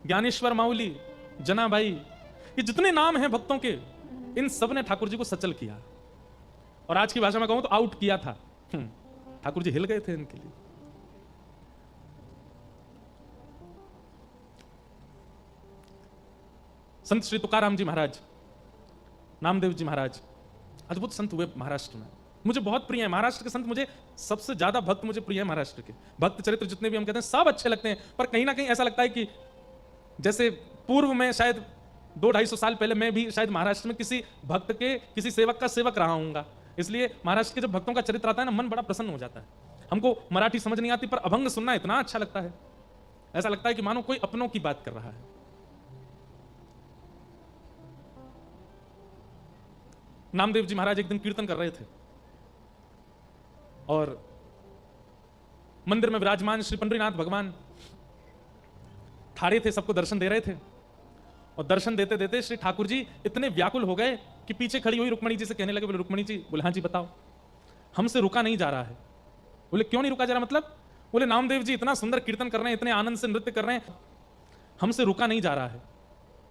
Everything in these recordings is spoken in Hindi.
ज्ञानेश्वर माउली, जनाबाई, ये जितने नाम हैं भक्तों के, इन सब ने ठाकुर जी को सचल किया, और आज की भाषा में कहूं तो आउट किया था। ठाकुर जी हिल गए थे इनके लिए। संत श्री तुकाराम जी महाराज, नामदेव जी महाराज, अद्भुत संत हुए महाराष्ट्र में, मुझे बहुत प्रिय है महाराष्ट्र के संत। मुझे सबसे ज्यादा भक्त मुझे प्रिय है महाराष्ट्र के भक्त चरित्र, जितने भी हम कहते हैं सब अच्छे लगते हैं, पर कहीं ना कहीं ऐसा लगता है कि जैसे पूर्व में शायद 200-250 साल पहले मैं भी शायद महाराष्ट्र में किसी भक्त के, किसी सेवक का सेवक रहा हूंगा, इसलिए महाराष्ट्र के जब भक्तों का चरित्र आता है ना, मन बड़ा प्रसन्न हो जाता है। हमको मराठी समझ नहीं आती, पर अभंग सुनना इतना अच्छा लगता है, ऐसा लगता है कि मानो कोई अपनों की बात कर रहा है। नामदेव जी महाराज एक दिन कीर्तन कर रहे थे, और मंदिर में विराजमान श्री पंडरीनाथ भगवान खड़े थे, सबको दर्शन दे रहे थे, और दर्शन देते देते श्री ठाकुर जी इतने व्याकुल हो गए कि पीछे खड़ी हुई रुक्मणी जी से कहने लगे, बोले रुक्मणी जी, बोले हाँ जी बताओ, हमसे रुका नहीं जा रहा है। बोले क्यों नहीं रुका जा रहा, मतलब? बोले नामदेव जी इतना सुंदर कीर्तन कर रहे हैं, इतने आनंद से नृत्य कर रहे हैं, हमसे रुका नहीं जा रहा है।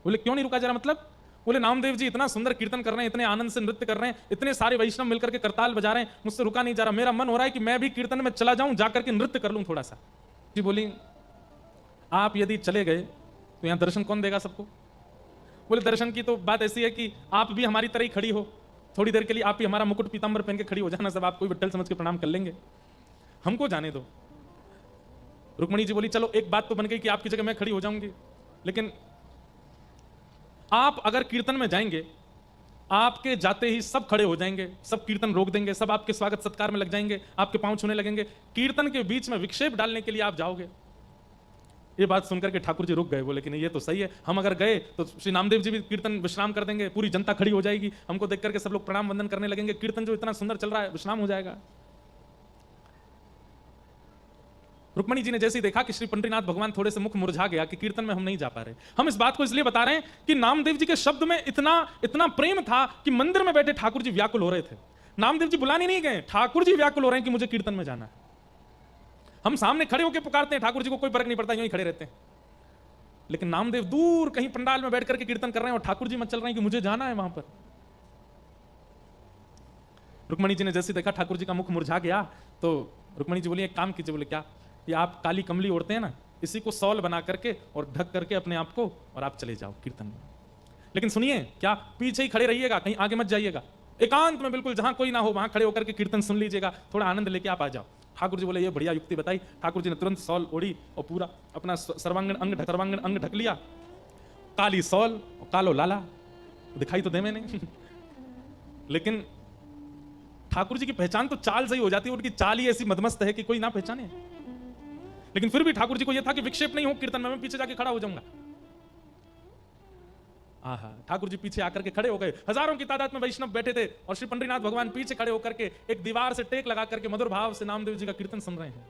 बोले क्यों नहीं रुका जा रहा, मतलब? बोले नामदेव जी इतना सुंदर कीर्तन कर रहे हैं, इतने आनंद से नृत्य कर रहे हैं, इतने सारे वैष्णव मिलकर के करताल बजा रहे हैं, मुझसे रुका नहीं जा रहा, मेरा मन हो रहा है कि मैं भी कीर्तन में चला जाऊं, जाकर के नृत्य कर लूं थोड़ा सा। जी बोली आप यदि चले गए तो यहां दर्शन कौन देगा सबको? बोले दर्शन की तो बात ऐसी है कि आप भी हमारी तरह ही खड़ी हो, थोड़ी देर के लिए आप ही हमारा मुकुट पीतांबर पहन के खड़ी हो जाना, सब आपको विट्ठल समझ के प्रणाम कर लेंगे, हमको जाने दो। रुक्मणी जी बोली चलो एक बात तो बन गई कि आपकी जगह मैं खड़ी हो जाऊंगी, लेकिन आप अगर कीर्तन में जाएंगे, आपके जाते ही सब खड़े हो जाएंगे, सब कीर्तन रोक देंगे, सब आपके स्वागत सत्कार में लग जाएंगे, आपके पांव छूने लगेंगे, कीर्तन के बीच में विक्षेप डालने के लिए आप जाओगे। ये बात सुनकर के ठाकुर जी रुक गए, बोले कि नहीं ये तो सही है, हम अगर गए तो श्री नामदेव जी भी कीर्तन विश्राम कर देंगे, पूरी जनता खड़ी हो जाएगी, हमको देख करके सब लोग प्रणाम वंदन करने लगेंगे, कीर्तन जो इतना सुंदर चल रहा है विश्राम हो जाएगा। रुक्मणी जी ने जैसे ही देखा कि श्री पंडरीनाथ भगवान थोड़े से मुख मुरझा गया कि कीर्तन में हम नहीं जा पा रहे, हम इस बात को इसलिए बता रहे हैं कि नामदेव जी के शब्द में इतना इतना प्रेम था कि मंदिर में बैठे ठाकुर जी व्याकुल हो रहे थे। नामदेव जी बुलाने नहीं गए, ठाकुर जी व्याकुल हो रहे हैं कि मुझे कीर्तन में जाना है। हम सामने खड़े होकर पुकारते हैं, ठाकुर जी को कोई फर्क नहीं पड़ता, यूं ही खड़े रहते हैं, लेकिन नामदेव दूर कहीं पंडाल में बैठ करके कीर्तन कर रहे हैं और ठाकुर जी मत चल रहे हैं कि मुझे जाना है वहां पर। रुक्मणी जी ने जैसे देखा ठाकुर जी का मुख मुरझा गया, तो रुक्मणी जी बोली एक काम कीजिए। बोले क्या? ये आप काली कमली ओढ़ते हैं ना, इसी को सॉल बना करके और ढक करके अपने आप को, और आप चले जाओ कीर्तन में, लेकिन सुनिए क्या पीछे ही खड़े रहिएगा, कहीं आगे मत जाइएगा, एकांत में बिल्कुल जहां कोई ना हो वहां खड़े होकर के कीर्तन सुन लीजिएगा, थोड़ा आनंद लेके आप आ जाओ। ठाकुर जी बोले ये बढ़िया युक्ति बताई। ठाकुर जी ने तुरंत सॉल ओढ़ी और पूरा अपना सर्वांगीण अंग ढक लिया, काली सॉल और कालो लाला, दिखाई तो दे मैंने लेकिन ठाकुर जी की पहचान तो चाल से ही हो जाती है, उनकी चाल ही ऐसी मदमस्त है कि कोई ना पहचाने, लेकिन फिर भी ठाकुर जी को यह था कि विक्षेप नहीं हो कीर्तन में, मैं पीछे जाके खड़ा हो जाऊंगा। आहा, ठाकुर जी पीछे आकर के खड़े हो गए, हजारों की तादाद में वैष्णव बैठे थे, और श्री पंडरीनाथ भगवान पीछे खड़े होकर के एक दीवार से टेक लगा करके मधुर भाव से नामदेव जी का कीर्तन सुन रहे हैं।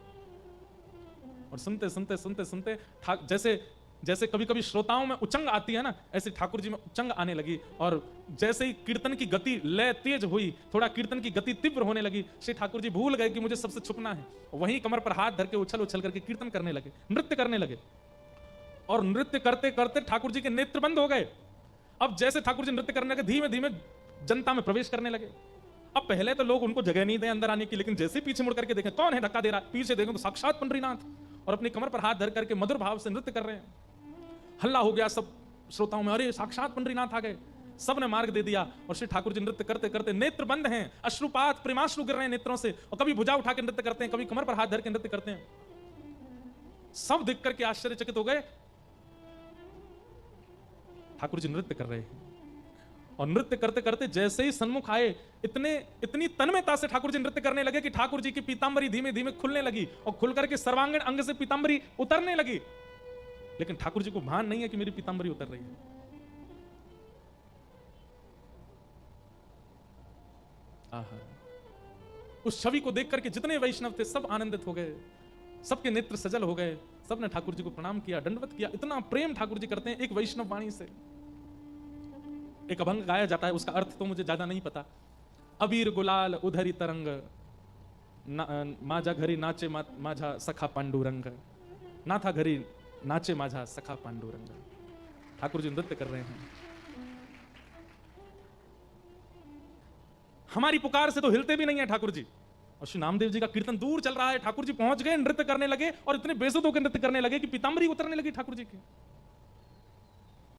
और सुनते सुनते सुनते सुनते जैसे जैसे कभी कभी श्रोताओं में उचंग आती है ना, ऐसे ठाकुर जी में उचंग आने लगी, और जैसे ही कीर्तन की गति लय तेज हुई, थोड़ा कीर्तन की गति तीव्र होने लगी, श्री ठाकुर जी भूल गए कि मुझे सबसे छुपना है, वहीं कमर पर हाथ धर के उछल उछल करके कीर्तन करने लगे, नृत्य करने लगे, और नृत्य करते करते ठाकुर जी के नेत्र बंद हो गए। अब जैसे ठाकुर जी नृत्य करने लगे, धीमे धीमे जनता में प्रवेश करने लगे। अब पहले तो लोग उनको जगह नहीं दे अंदर आने की, लेकिन जैसे पीछे मुड़ करके देखें कौन है धक्का दे रहा है, पीछे देखें तो साक्षात पंडरीनाथ, और अपनी कमर पर हाथ धर करके मधुर भाव से नृत्य कर रहे हैं। हल्ला हो गया सब श्रोताओं में, अरे साक्षात पंडरीनाथ आ गए, सबने मार्ग दे दिया, और श्री ठाकुर जी नृत्य करते करते नेत्र बंद हैं, अश्रुपात प्रेमाश्रु गिर रहे हैं नेत्रों से, और कभी भुजा उठा के नृत्य करते हैं, कभी कमर पर हाथ धर के नृत्य करते हैं। सब देख करके आश्चर्यचकित हो गए, ठाकुर जी नृत्य कर रहे हैं, और नृत्य करते करते जैसे ही सन्मुख आए, इतनी तन्मयता से ठाकुर जी नृत्य करने लगे कि ठाकुर जी की पीतांबरी धीमे धीमे खुलने लगी, और खुल करके सर्वांगीण अंग से पीतांबरी उतरने लगी, लेकिन ठाकुर जी को भान नहीं है कि मेरी पीतांबरी उतर रही है। आहा, उस छवि को देख करके जितने वैष्णव थे सब आनंदित हो गए, सबके नेत्र सजल हो गए, सबने ठाकुर जी को प्रणाम किया, दंडवत किया। इतना प्रेम ठाकुर जी करते हैं एक वैष्णव वाणी से। एक अभंग गाया जाता है, उसका अर्थ तो मुझे ज्यादा नहीं पता। अबीर गुलाल उधरी तरंग, माझा घरी नाचे माझा सखा पांडुरंग, ना था घरी नाचे माझा सखा पांडुरंग। ठाकुर जी नृत्य कर रहे हैं। हमारी पुकार से तो हिलते भी नहीं है ठाकुर जी। और श्री नामदेव जी का कीर्तन दूर चल रहा है, ठाकुर जी पहुंच गए, नृत्य करने लगे और इतने बेसुध होकर नृत्य करने लगे कि पीताम्बरी उतरने लगी ठाकुर जी की।